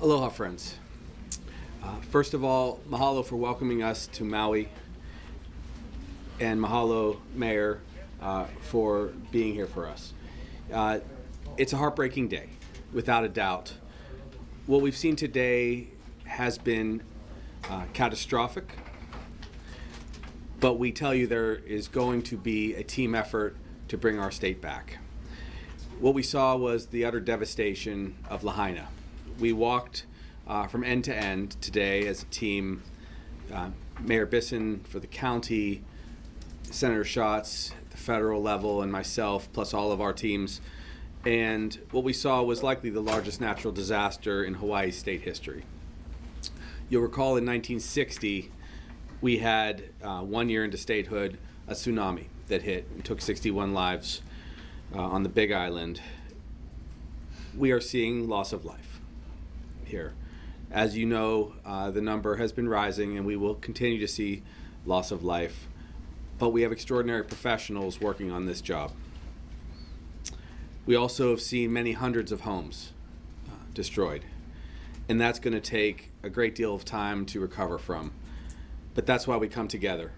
Aloha, friends. First of all, mahalo for welcoming us to Maui, and mahalo, Mayor, for being here for us. It's a heartbreaking day, without a doubt. What we've seen today has been catastrophic, but we tell you there is going to be a team effort to bring our state back. What we saw was the utter devastation of Lahaina. We walked from end to end today as a team, Mayor Bisson for the county, Senator Schatz at the federal level, and myself, plus all of our teams. And what we saw was likely the largest natural disaster in Hawaii state history. You'll recall in 1960, we had 1 year into statehood, a tsunami that hit and took 61 lives on the Big Island. We are seeing loss of life here. As you know, the number has been rising and we will continue to see loss of life, but we have extraordinary professionals working on this job. We also have seen many hundreds of homes destroyed, and that's going to take a great deal of time to recover from. But that's why we come together.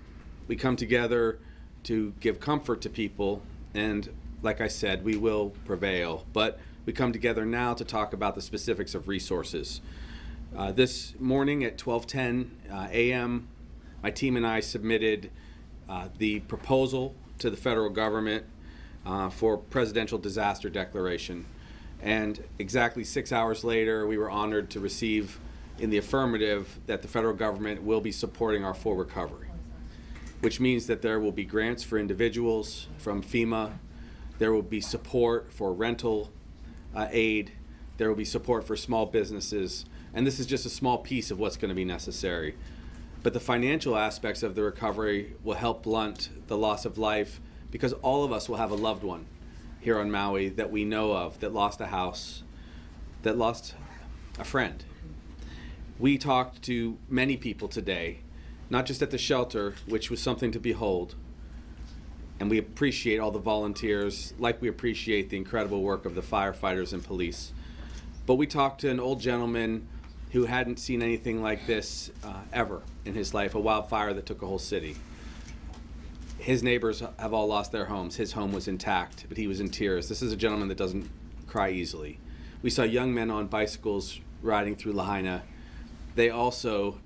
We come together to give comfort to people, and like I said, we will prevail, but we come together now to talk about the specifics of resources. This morning at 12:10 a.m., my team and I submitted the proposal to the federal government for presidential disaster declaration. And exactly 6 hours later, we were honored to receive in the affirmative that the federal government will be supporting our full recovery, which means that there will be grants for individuals from FEMA, there will be support for rental aid, there will be support for small businesses, and this is just a small piece of what's going to be necessary. But the financial aspects of the recovery will help blunt the loss of life, because all of us will have a loved one here on Maui that we know of that lost a house, that lost a friend. We talked to many people today, not just at the shelter, which was something to behold, and we appreciate all the volunteers, like we appreciate the incredible work of the firefighters and police. But we talked to an old gentleman who hadn't seen anything like this ever in his life, a wildfire that took a whole city. His neighbors have all lost their homes. His home was intact, but he was in tears. This is a gentleman that doesn't cry easily. We saw young men on bicycles riding through Lahaina. They also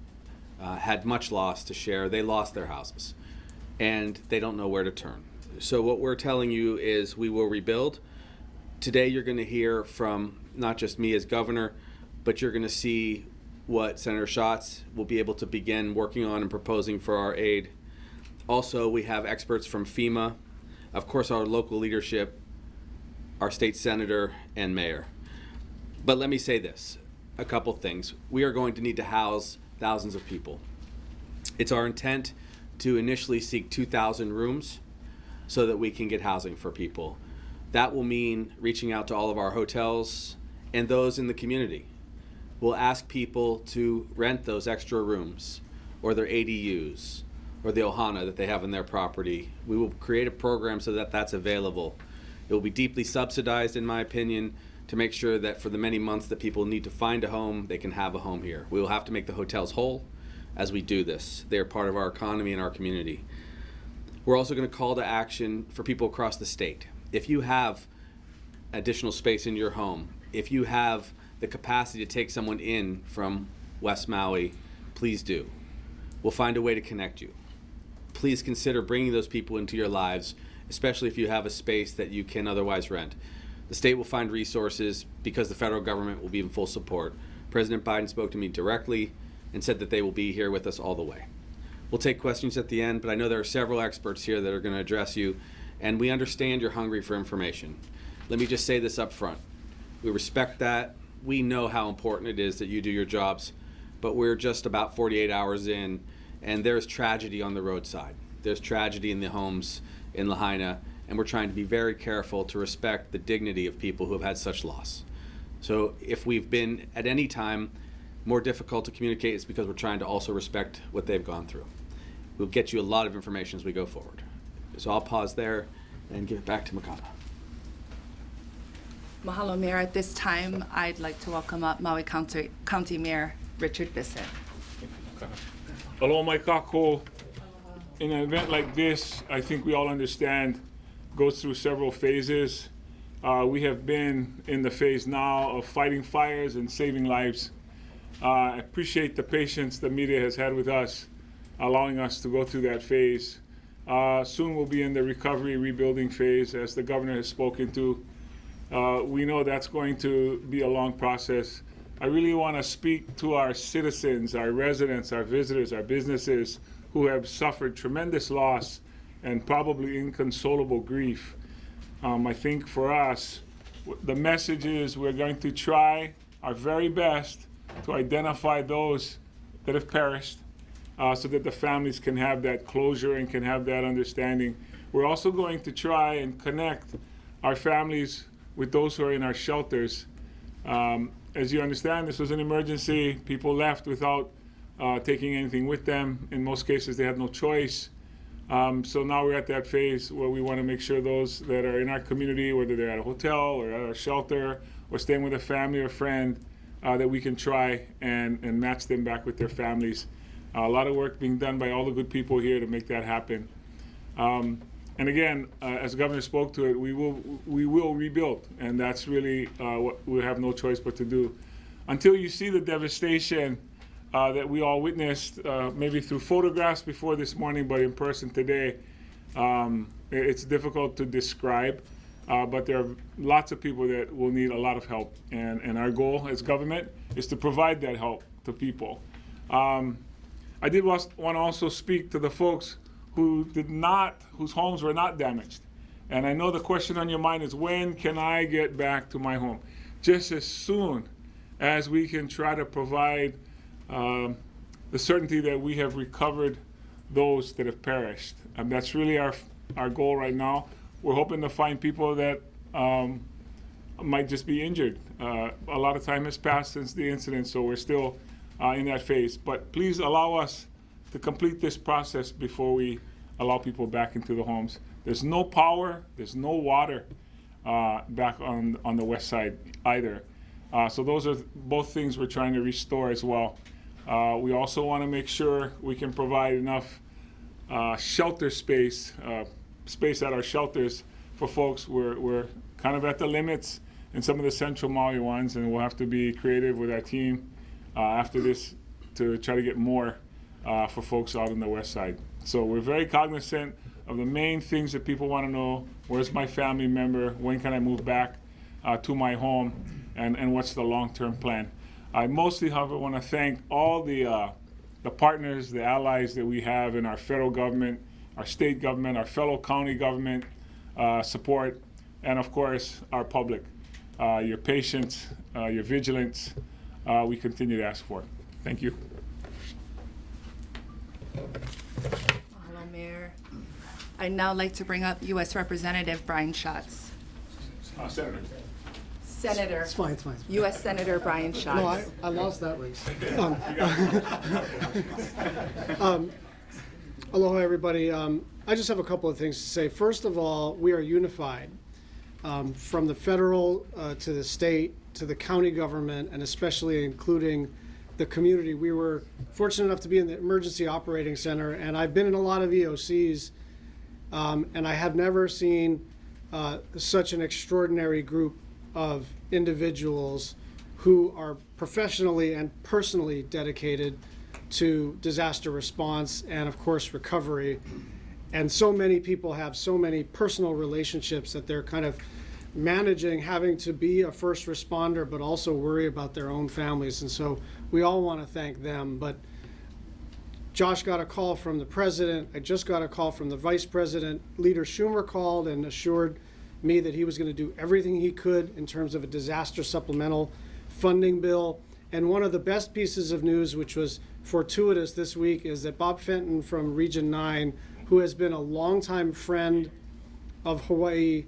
had much loss to share. They lost their houses, and they don't know where to turn. So what we're telling you is we will rebuild. Today you're going to hear from not just me as governor, but you're going to see what Senator Schatz will be able to begin working on and proposing for our aid. Also, we have experts from FEMA, of course our local leadership, our state senator, and mayor. But let me say this, a couple things. We are going to need to house thousands of people. It's our intent to initially seek 2,000 rooms so that we can get housing for people. That will mean reaching out to all of our hotels and those in the community. We'll ask people to rent those extra rooms or their ADUs or the ohana that they have in their property. We will create a program so that that's available. It will be deeply subsidized, in my opinion, to make sure that for the many months that people need to find a home, they can have a home here. We will have to make the hotels whole as we do this. They are part of our economy and our community. We're also going to call to action for people across the state. If you have additional space in your home, if you have the capacity to take someone in from West Maui, please do. We'll find a way to connect you. Please consider bringing those people into your lives, especially if you have a space that you can otherwise rent. The state will find resources because the federal government will be in full support. President Biden spoke to me directly and said that they will be here with us all the way. We'll take questions at the end, but I know there are several experts here that are going to address you, and we understand you're hungry for information. Let me just say this up front. We respect that. We know how important it is that you do your jobs, but we're just about 48 hours in, and there's tragedy on the roadside. There's tragedy in the homes in Lahaina, and we're trying to be very careful to respect the dignity of people who have had such loss. So if we've been at any time more difficult to communicate, it's because we're trying to also respect what they've gone through. We'll get you a lot of information as we go forward. So I'll pause there and give it back to Makana. Mahalo, Mayor. At this time, I'd like to welcome up Maui County Mayor Richard Bissett. Aloha mai kako. In an event like this, I think we all understand, goes through several phases. We have been in the phase now of fighting fires and saving lives. I appreciate the patience the media has had with us, allowing us to go through that phase. Soon we'll be in the recovery, rebuilding phase, as the governor has spoken to. We know that's going to be a long process. I really want to speak to our citizens, our residents, our visitors, our businesses who have suffered tremendous loss and probably inconsolable grief. I think for us, the message is we're going to try our very best to identify those that have perished so that the families can have that closure and can have that understanding. We're also going to try and connect our families with those who are in our shelters. As you understand, this was an emergency. People left without taking anything with them. In most cases, they had no choice. So now we're at that phase where we want to make sure those that are in our community, whether they're at a hotel or at a shelter or staying with a family or friend, that we can try and match them back with their families. A lot of work being done by all the good people here to make that happen. And again, as the governor spoke to it, we will rebuild, and that's really what we have no choice but to do. Until you see the devastation that we all witnessed, maybe through photographs before this morning, but in person today, it's difficult to describe. But there are lots of people that will need a lot of help, and our goal as government is to provide that help to people. I did want to also speak to the folks whose homes were not damaged. And I know the question on your mind is, when can I get back to my home? Just as soon as we can try to provide the certainty that we have recovered those that have perished. And that's really our goal right now. We're hoping to find people that might just be injured. A lot of time has passed since the incident, so we're still in that phase. But please allow us to complete this process before we allow people back into the homes. There's no power, there's no water back on the west side either. So those are both things we're trying to restore as well. We also want to make sure we can provide enough shelter space at our shelters for folks. We're kind of at the limits in some of the central Maui ones, and we'll have to be creative with our team after this to try to get more for folks out on the west side. So we're very cognizant of the main things that people want to know. Where's my family member? When can I move back to my home? And what's the long-term plan? I mostly, however, want to thank all the partners, the allies that we have in our federal government, our state government, our fellow county government support, and of course, our public. Your patience, your vigilance, we continue to ask for. Thank you. Hello, Mayor. I'd now like to bring up U.S. Representative Brian Schatz. Senator. Senator. It's fine, it's fine. U.S. Senator Brian Schatz. No, I lost that race. Aloha, everybody. I just have a couple of things to say. First of all, we are unified from the federal to the state to the county government, and especially including the community. We were fortunate enough to be in the Emergency Operating Center, and I've been in a lot of EOCs, and I have never seen such an extraordinary group of individuals who are professionally and personally dedicated to disaster response and, of course, recovery. And so many people have so many personal relationships that they're kind of managing having to be a first responder but also worry about their own families. And so we all want to thank them. But Josh got a call from the president. I just got a call from the vice president. Leader Schumer called and assured me that he was going to do everything he could in terms of a disaster supplemental funding bill. And one of the best pieces of news, which was fortuitous this week, is that Bob Fenton from Region 9, who has been a longtime friend of Hawaii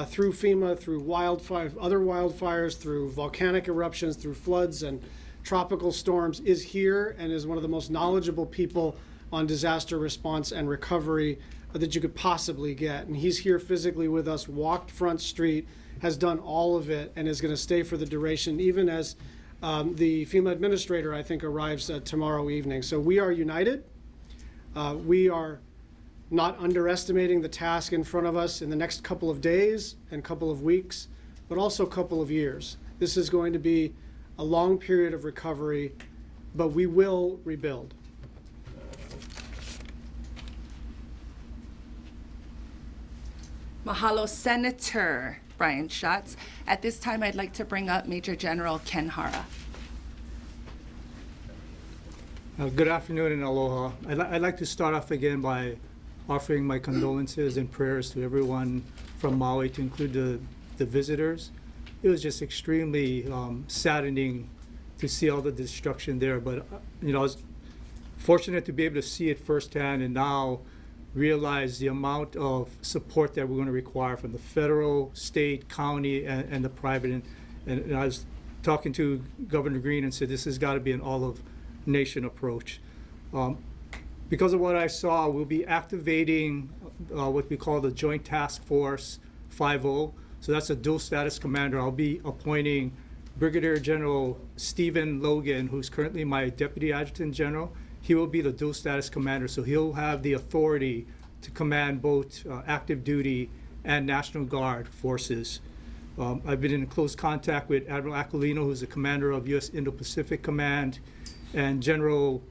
through FEMA, through other wildfires, through volcanic eruptions, through floods and tropical storms, is here and is one of the most knowledgeable people on disaster response and recovery that you could possibly get. And he's here physically with us, walked Front Street, has done all of it, and is going to stay for the duration, even as the FEMA administrator, I think, arrives tomorrow evening. So we are united. We are not underestimating the task in front of us in the next couple of days and couple of weeks, but also a couple of years. This is going to be a long period of recovery, but we will rebuild. Mahalo, Senator Brian Schatz. At this time, I'd like to bring up Major General Ken Hara. Good afternoon and aloha. I'd like to start off again by offering my condolences and prayers to everyone from Maui, to include the visitors. It was just extremely saddening to see all the destruction there, but I was fortunate to be able to see it firsthand and now realize the amount of support that we're going to require from the federal, state, county, and the private. And I was talking to Governor Green and said this has got to be an all-of-nation approach. Because of what I saw, we'll be activating what we call the Joint Task Force 5.0. So that's a dual status commander. I'll be appointing Brigadier General Stephen Logan, who's currently my Deputy Adjutant General. He will be the dual status commander, so he'll have the authority to command both active duty and National Guard forces. I've been in close contact with Admiral Aquilino, who's the commander of U.S. Indo-Pacific Command, and General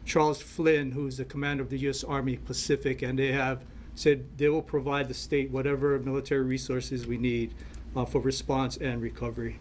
Charles Flynn, who's the commander of the U.S. Army Pacific, and they have said they will provide the state whatever military resources we need for response and recovery.